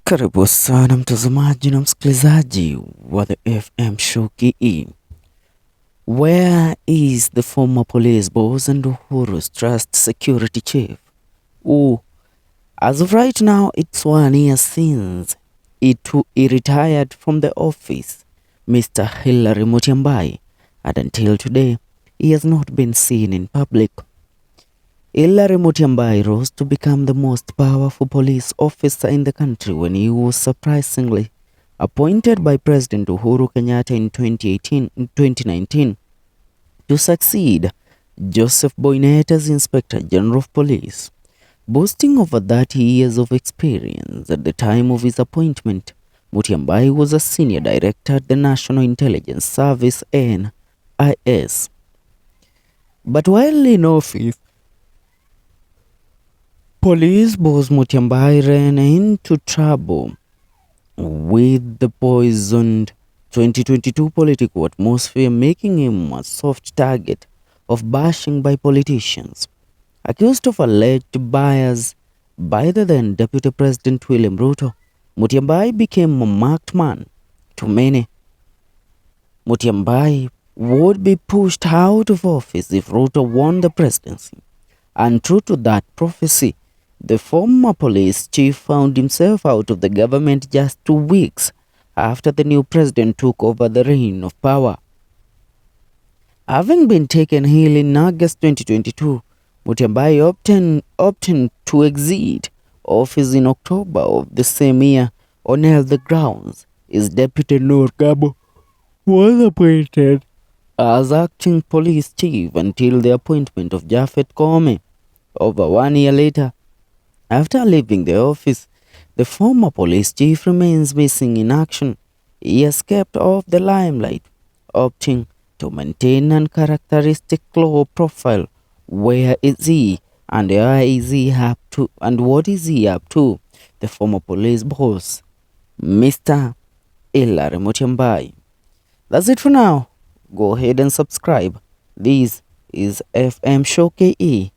Karibu sana mtazamaji na msikilizaji wa the FM show KE. Where is the former police boss and Uhuru's trust security chief? Who, as of right now, it's 1 year since he retired from the office, Mr. Hilary Mutyambai, and until today, he has not been seen in public. Hilary Mutyambai rose to become the most powerful police officer in the country when he was surprisingly appointed by President Uhuru Kenyatta in 2019 to succeed Joseph Boynet as Inspector General of Police. Boasting over 30 years of experience at the time of his appointment, Mutyambai was a senior director at the National Intelligence Service (NIS). But while in office, police boss Mutyambai ran into trouble with the poisoned 2022 political atmosphere, making him a soft target of bashing by politicians. Accused of alleged bias by the then Deputy President William Ruto, Mutyambai became a marked man. To many, Mutyambai would be pushed out of office if Ruto won the presidency. And true to that prophecy, the former police chief found himself out of the government just 2 weeks after the new president took over the reign of power. Having been taken ill in August 2022, Mutyambai opted to exit office in October of the same year on health grounds. His deputy Noor Gabo was appointed as acting police chief until the appointment of Japhet Koome. Over 1 year later, after leaving the office, the former police chief remains missing in action. He has kept off the limelight, opting to maintain an uncharacteristic low profile. Where is he and where is he up to, and what is he up to? The former police boss, Mr. Hilary Mutyambai. That's it for now. Go ahead and subscribe. This is FM Show KE.